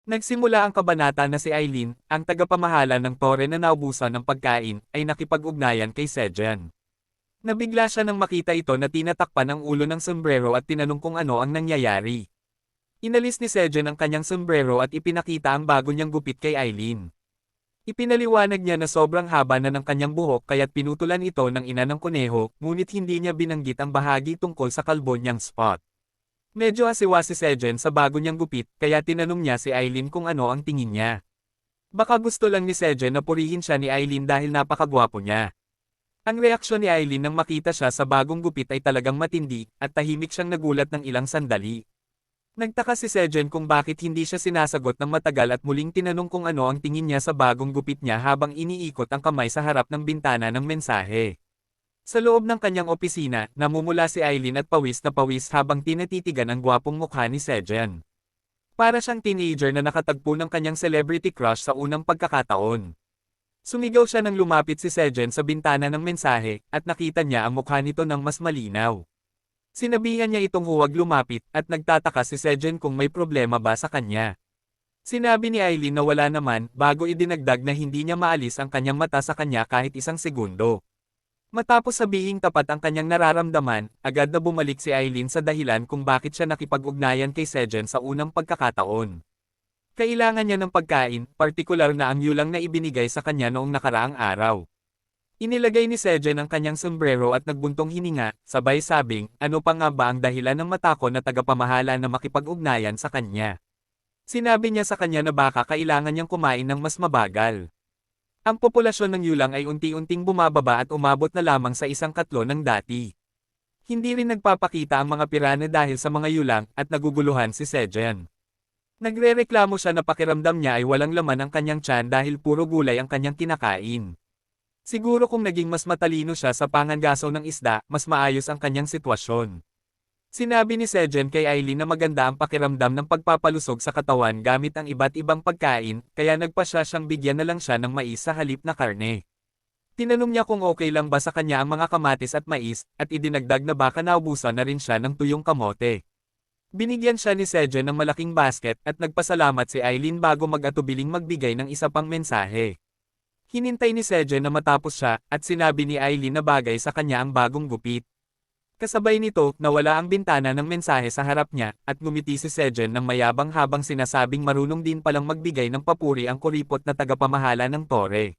Nagsimula ang kabanata na si Eileen, ang tagapamahala ng tore na naubusan ng pagkain, ay nakipag-ugnayan kay Sejan. Nabigla siya nang makita ito na tinatakpan ang ulo ng sombrero at tinanong kung ano ang nangyayari. Inalis ni Sejan ang kanyang sombrero at ipinakita ang bago niyang gupit kay Eileen. Ipinaliwanag niya na sobrang haba na ng kanyang buhok kaya't pinutulan ito ng ina ng kuneho, ngunit hindi niya binanggit ang bahagi tungkol sa kalbo niyang spot. Medyo asiwa si Sejan sa bago niyang gupit, kaya tinanong niya si Eileen kung ano ang tingin niya. Baka gusto lang ni Sejan na purihin siya ni Eileen dahil napakagwapo niya. Ang reaksyon ni Eileen nang makita siya sa bagong gupit ay talagang matindi, at tahimik siyang nagulat ng ilang sandali. Nagtaka si Sejan kung bakit hindi siya sinasagot ng matagal at muling tinanong kung ano ang tingin niya sa bagong gupit niya habang iniikot ang kamay sa harap ng bintana ng mensahe. Sa loob ng kanyang opisina, namumula si Eileen at pawis na pawis habang tinatitigan ang gwapong mukha ni Sejan. Para siyang teenager na nakatagpo ng kanyang celebrity crush sa unang pagkakataon. Sumigaw siya nang lumapit si Sejan sa bintana ng mensahe, at nakita niya ang mukha nito ng mas malinaw. Sinabihan niya itong huwag lumapit, at nagtataka si Sejan kung may problema ba sa kanya. Sinabi ni Eileen na wala naman, bago idinagdag na hindi niya maalis ang kanyang mata sa kanya kahit isang segundo. Matapos sabihing tapat ang kanyang nararamdaman, agad na bumalik si Eileen sa dahilan kung bakit siya nakipag-ugnayan kay Sejan sa unang pagkakataon. Kailangan niya ng pagkain, partikular na ang yulang na ibinigay sa kanya noong nakaraang araw. Inilagay ni Sejan ang kanyang sombrero at nagbuntong hininga, sabay sabing, ano pa nga ba ang dahilan ng matako na tagapamahala na makipag-ugnayan sa kanya. Sinabi niya sa kanya na baka kailangan niyang kumain ng mas mabagal. Ang populasyon ng yulang ay unti-unting bumababa at umabot na lamang sa 1/4 ng dati. Hindi rin nagpapakita ang mga pirana dahil sa mga yulang at naguguluhan si Sejan. Nagrereklamo siya na pakiramdam niya ay walang laman ang kanyang tiyan dahil puro gulay ang kanyang kinakain. Siguro kung naging mas matalino siya sa pangangaso ng isda, mas maayos ang kanyang sitwasyon. Sinabi ni Sejan kay Eileen na maganda ang pakiramdam ng pagpapalusog sa katawan gamit ang iba't ibang pagkain, kaya nagpasya siyang bigyan na lang siya ng mais sa halip na karne. Tinanong niya kung okay lang ba sa kanya ang mga kamatis at mais, at idinagdag na baka naubusan na rin siya ng tuyong kamote. Binigyan siya ni Sejan ng malaking basket at nagpasalamat si Eileen bago mag-atubiling magbigay ng isa pang mensahe. Hinintay ni Sejan na matapos siya, at sinabi ni Eileen na bagay sa kanya ang bagong gupit. Kasabay nito, nawala ang bintana ng mensahe sa harap niya, at ngumiti si Sejan ng mayabang habang sinasabing marunong din palang magbigay ng papuri ang kuripot na tagapamahala ng tore.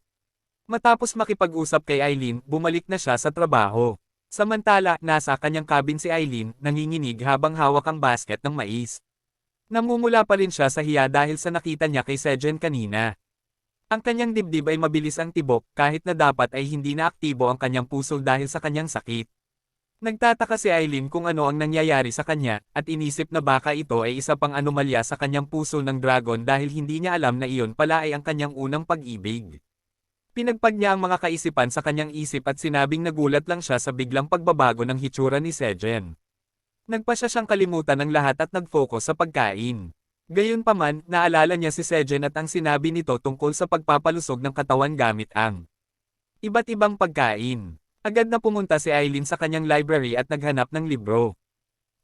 Matapos makipag-usap kay Eileen, bumalik na siya sa trabaho. Samantala, nasa kanyang cabin si Eileen, nanginginig habang hawak ang basket ng mais. Namumula pa rin siya sa hiya dahil sa nakita niya kay Sejan kanina. Ang kanyang dibdib ay mabilis ang tibok, kahit na dapat ay hindi na aktibo ang kanyang puso dahil sa kanyang sakit. Nagtataka si Eileen kung ano ang nangyayari sa kanya, at inisip na baka ito ay isa pang anomalya sa kanyang puso ng dragon dahil hindi niya alam na iyon pala ay ang kanyang unang pag-ibig. Pinagpag niya ang mga kaisipan sa kanyang isip at sinabing nagulat lang siya sa biglang pagbabago ng hitsura ni Sejan. Nagpasya siyang kalimutan ng lahat at nag-focus sa pagkain. Gayunpaman, naalala niya si Sejan at ang sinabi nito tungkol sa pagpapalusog ng katawan gamit ang iba't ibang pagkain. Agad na pumunta si Eileen sa kanyang library at naghanap ng libro.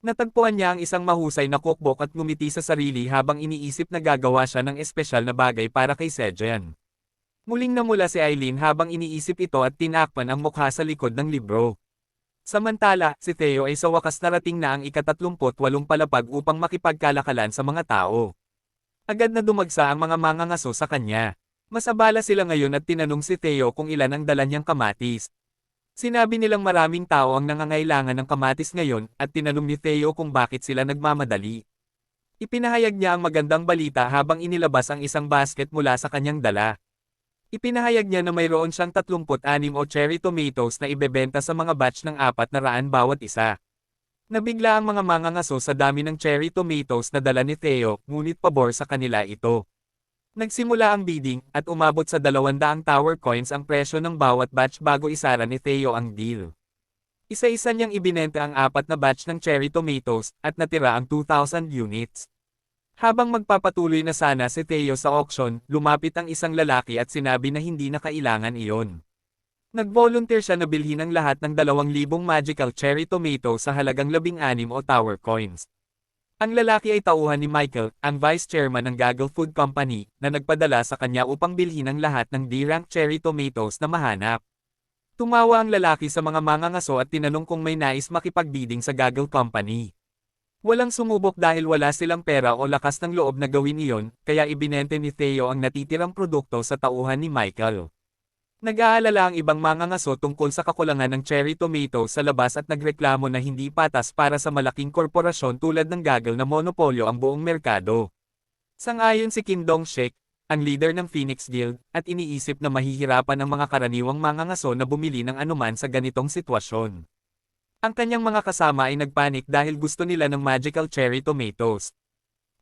Natagpuan niya ang isang mahusay na cookbook at ngumiti sa sarili habang iniisip na gagawa siya ng espesyal na bagay para kay Sejan. Muling namula si Eileen habang iniisip ito at tinakpan ang mukha sa likod ng libro. Samantala, si Theo ay sa wakas narating na ang ika-38 palapag upang makipagkalakalan sa mga tao. Agad na dumagsa ang mga mangangaso sa kanya. Mas abala sila ngayon at tinanong si Theo kung ilan ang dala niyang kamatis. Sinabi nilang maraming tao ang nangangailangan ng kamatis ngayon, at tinanong ni Theo kung bakit sila nagmamadali. Ipinahayag niya ang magandang balita habang inilabas ang isang basket mula sa kanyang dala. Ipinahayag niya na mayroon siyang 36 o cherry tomatoes na ibebenta sa mga batch ng 400 bawat isa. Nabigla ang mga mangangaso sa dami ng cherry tomatoes na dala ni Theo, ngunit pabor sa kanila ito. Nagsimula ang bidding, at umabot sa 200 tower coins ang presyo ng bawat batch bago isara ni Theo ang deal. Isa-isa niyang ibinenta ang 4 na batch ng cherry tomatoes, at natira ang 2,000 units. Habang magpapatuloy na sana si Theo sa auction, lumapit ang isang lalaki at sinabi na hindi na kailangan iyon. Nag-volunteer siya na bilhin ang lahat ng 2,000 magical cherry tomatoes sa halagang 16 o tower coins. Ang lalaki ay tauhan ni Michael, ang vice chairman ng Gaggle Food Company, na nagpadala sa kanya upang bilhin ang lahat ng D-rank cherry tomatoes na mahanap. Tumawa ang lalaki sa mga mangangaso at tinanong kung may nais makipagbidding sa Gaggle Company. Walang sumubok dahil wala silang pera o lakas ng loob na gawin iyon, kaya ibinente ni Theo ang natitirang produkto sa tauhan ni Michael. Nag-aalala ang ibang mangangaso tungkol sa kakulangan ng cherry tomato sa labas at nagreklamo na hindi patas para sa malaking korporasyon tulad ng Gaggle na monopolyo ang buong merkado. Sang-ayon si Kim Dong-shik, ang leader ng Phoenix Guild, at iniisip na mahihirapan ang mga karaniwang mangangaso na bumili ng anuman sa ganitong sitwasyon. Ang kanyang mga kasama ay nagpanik dahil gusto nila ng magical cherry tomatoes.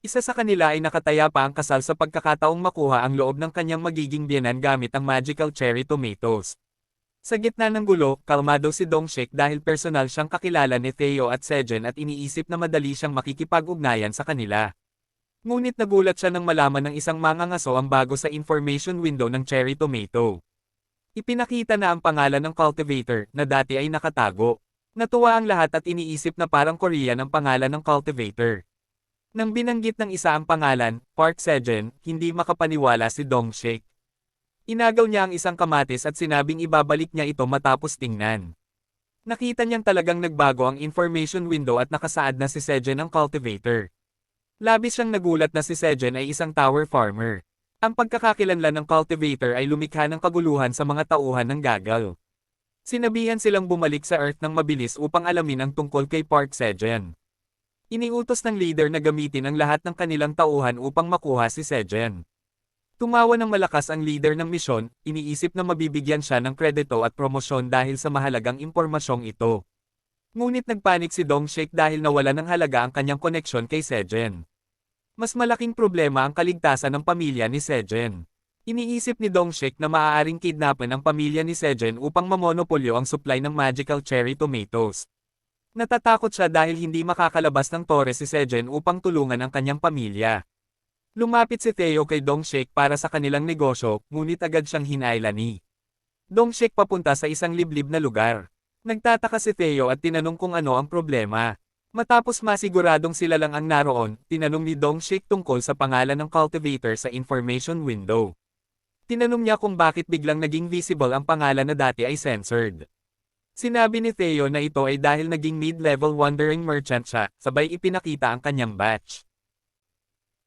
Isa sa kanila ay nakataya pa ang kasal sa pagkakataong makuha ang loob ng kanyang magiging biyenan gamit ang magical cherry tomatoes. Sa gitna ng gulo, kalmado si Dong-shik dahil personal siyang kakilala ni Theo at Sejen at iniisip na madali siyang makikipag-ugnayan sa kanila. Ngunit nagulat siya nang malaman ng isang mangangaso ang bago sa information window ng cherry tomato. Ipinakita na ang pangalan ng cultivator na dati ay nakatago. Natuwa ang lahat at iniisip na parang Korean ang pangalan ng cultivator. Nang binanggit ng isa ang pangalan, Park Sejen, hindi makapaniwala si Dong-shik. Inagaw niya ang isang kamatis at sinabing ibabalik niya ito matapos tingnan. Nakita niyang talagang nagbago ang information window at nakasaad na si Sejen ang cultivator. Labis siyang nagulat na si Sejen ay isang tower farmer. Ang pagkakakilanlan ng cultivator ay lumikha ng kaguluhan sa mga tauhan ng Gaggle. Sinabihan silang bumalik sa Earth ng mabilis upang alamin ang tungkol kay Park Sejen. Iniutos ng leader na gamitin ang lahat ng kanilang tauhan upang makuha si Sejen. Tumawa ng malakas ang leader ng misyon, iniisip na mabibigyan siya ng kredito at promosyon dahil sa mahalagang impormasyong ito. Ngunit nagpanik si Dong-shik dahil nawala ng halaga ang kanyang koneksyon kay Sejen. Mas malaking problema ang kaligtasan ng pamilya ni Sejen. Iniisip ni Dong-shik na maaaring kidnapin ang pamilya ni Sejen upang mamonopolyo ang supply ng magical cherry tomatoes. Natatakot siya dahil hindi makakalabas ng tore si Sejen upang tulungan ang kanyang pamilya. Lumapit si Theo kay Dong-shik para sa kanilang negosyo, ngunit agad siyang hinailani. Dong-shik papunta sa isang liblib na lugar. Nagtataka si Theo at tinanong kung ano ang problema. Matapos masiguradong sila lang ang naroon, tinanong ni Dong-shik tungkol sa pangalan ng cultivator sa information window. Tinanong niya kung bakit biglang naging visible ang pangalan na dati ay censored. Sinabi ni Theo na ito ay dahil naging mid-level wandering merchant siya, sabay ipinakita ang kanyang batch.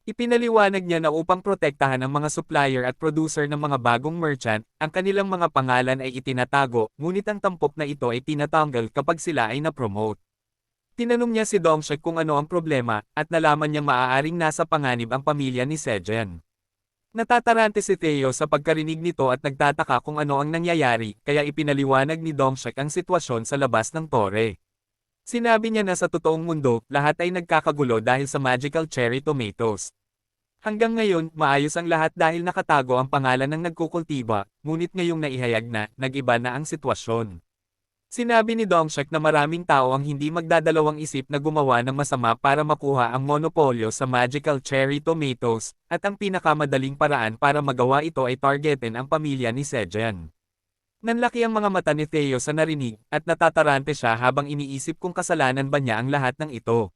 Ipinaliwanag niya na upang protektahan ang mga supplier at producer ng mga bagong merchant, ang kanilang mga pangalan ay itinatago, ngunit ang tampok na ito ay tinatanggal kapag sila ay na-promote. Tinanong niya si Dong-shik kung ano ang problema, at nalaman niyang maaaring nasa panganib ang pamilya ni Sejen. Natatarante si Theo sa pagkarinig nito at nagtataka kung ano ang nangyayari, kaya ipinaliwanag ni Dong-shik ang sitwasyon sa labas ng tore. Sinabi niya na sa totoong mundo, lahat ay nagkakagulo dahil sa magical cherry tomatoes. Hanggang ngayon, maayos ang lahat dahil nakatago ang pangalan ng nagkukultiba, ngunit ngayong naihayag na, nag-iba na ang sitwasyon. Sinabi ni Dong-shik na maraming tao ang hindi magdadalawang isip na gumawa ng masama para makuha ang monopolyo sa magical cherry tomatoes, at ang pinakamadaling paraan para magawa ito ay targetin ang pamilya ni Sejen. Nanlaki ang mga mata ni Theo sa narinig, at natatarante siya habang iniisip kung kasalanan ba niya ang lahat ng ito.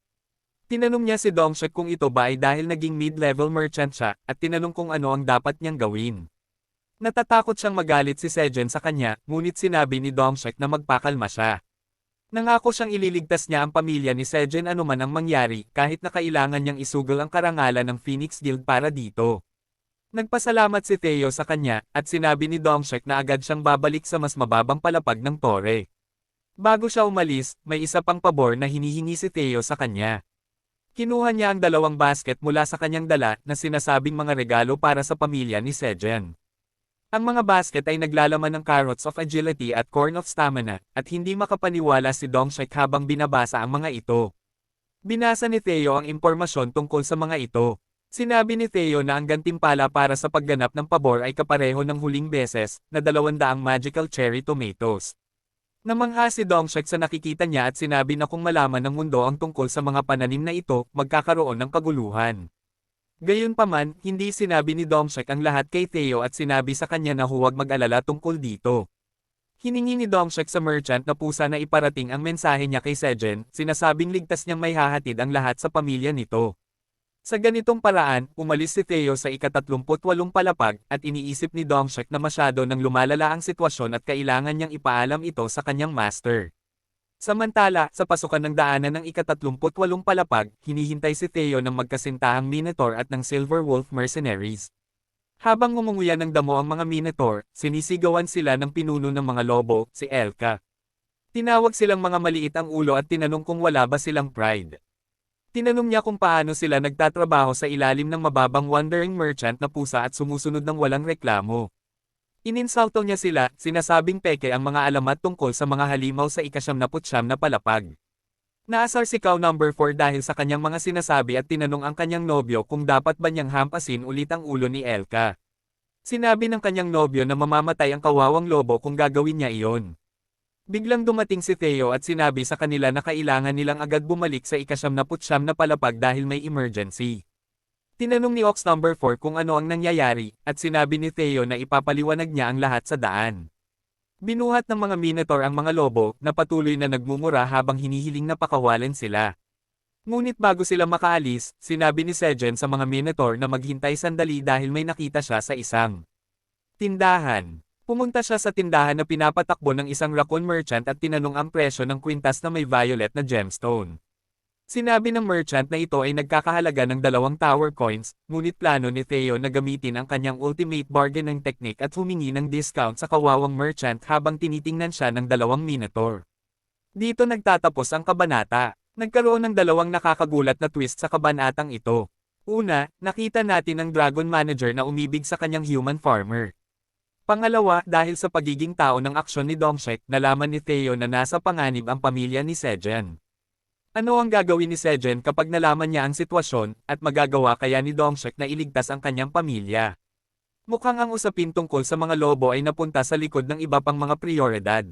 Tinanong niya si Dong-shik kung ito ba ay dahil naging mid-level merchant siya, at tinanong kung ano ang dapat niyang gawin. Natatakot siyang magalit si Sejen sa kanya, ngunit sinabi ni Dong-shik na magpakalma siya. Nangako siyang ililigtas niya ang pamilya ni Sejen anuman ang mangyari, kahit na kailangan niyang isugal ang karangalan ng Phoenix Guild para dito. Nagpasalamat si Theo sa kanya, at sinabi ni Dong-shik na agad siyang babalik sa mas mababang palapag ng tore. Bago siya umalis, may isa pang pabor na hinihingi si Theo sa kanya. Kinuha niya ang 2 basket mula sa kanyang dala na sinasabing mga regalo para sa pamilya ni Sejen. Ang mga basket ay naglalaman ng carrots of agility at corn of stamina, at hindi makapaniwala si Dong-shik habang binabasa ang mga ito. Binasa ni Theo ang impormasyon tungkol sa mga ito. Sinabi ni Theo na ang gantimpala para sa pagganap ng pabor ay kapareho ng huling beses, na 200 magical cherry tomatoes. Namangha si Dong-shik sa nakikita niya at sinabi na kung malaman ng mundo ang tungkol sa mga pananim na ito, magkakaroon ng kaguluhan. Gayunpaman, hindi sinabi ni Dong-shik ang lahat kay Theo at sinabi sa kanya na huwag mag-alala tungkol dito. Hiningi ni Dongshek sa merchant na pusa na iparating ang mensahe niya kay Sejen, sinasabing ligtas niyang may hahatid ang lahat sa pamilya nito. Sa ganitong paraan, umalis si Theo sa ika-38 palapag, at iniisip ni Dongshek na masyado nang lumalala ang sitwasyon at kailangan niyang ipaalam ito sa kanyang master. Samantala, sa pasukan ng daanan ng ika-38 palapag, hinihintay si Theo ng magkasintahang Minotaur at ng Silver Wolf Mercenaries. Habang ngumunguya ng damo ang mga Minotaur, sinisigawan sila ng pinuno ng mga lobo, si Elka. Tinawag silang mga maliit ang ulo at tinanong kung wala ba silang pride. Tinanong niya kung paano sila nagtatrabaho sa ilalim ng mababang wandering merchant na pusa at sumusunod ng walang reklamo. Ininsulto niya sila, sinasabing peke ang mga alamat tungkol sa mga halimaw sa ika-79 na palapag. Naasar si Cow number 4 dahil sa kanyang mga sinasabi at tinanong ang kanyang nobyo kung dapat ba niyang hampasin ulit ang ulo ni Elka. Sinabi ng kanyang nobyo na mamamatay ang kawawang lobo kung gagawin niya iyon. Biglang dumating si Theo at sinabi sa kanila na kailangan nilang agad bumalik sa ika-79 na palapag dahil may emergency. Tinanong ni Ox number 4 kung ano ang nangyayari, at sinabi ni Theo na ipapaliwanag niya ang lahat sa daan. Binuhat ng mga Minotaur ang mga lobo, na patuloy na nagmumura habang hinihiling na pakawalan sila. Ngunit bago sila makaalis, sinabi ni Sejen sa mga Minotaur na maghintay sandali dahil may nakita siya sa isang tindahan. Pumunta siya sa tindahan na pinapatakbo ng isang raccoon merchant at tinanong ang presyo ng kwintas na may violet na gemstone. Sinabi ng merchant na ito ay nagkakahalaga ng 2 tower coins, ngunit plano ni Theo na gamitin ang kanyang ultimate bargaining technique at humingi ng discount sa kawawang merchant habang tinitingnan siya ng 2 Minotaur. Dito nagtatapos ang kabanata. Nagkaroon ng 2 nakakagulat na twist sa kabanatang ito. Una, nakita natin ang Dragon Manager na umibig sa kanyang human farmer. Pangalawa, dahil sa pagiging tao ng aksyon ni Dongshek, nalaman ni Theo na nasa panganib ang pamilya ni Sejen. Ano ang gagawin ni Sejen kapag nalaman niya ang sitwasyon, at magagawa kaya ni Dongshek na iligtas ang kanyang pamilya? Mukhang ang usapin tungkol sa mga lobo ay napunta sa likod ng iba pang mga prioridad.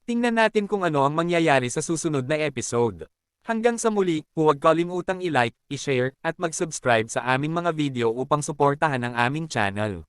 Tingnan natin kung ano ang mangyayari sa susunod na episode. Hanggang sa muli, huwag kalimutang i-like, i-share, at mag-subscribe sa aming mga video upang suportahan ang aming channel.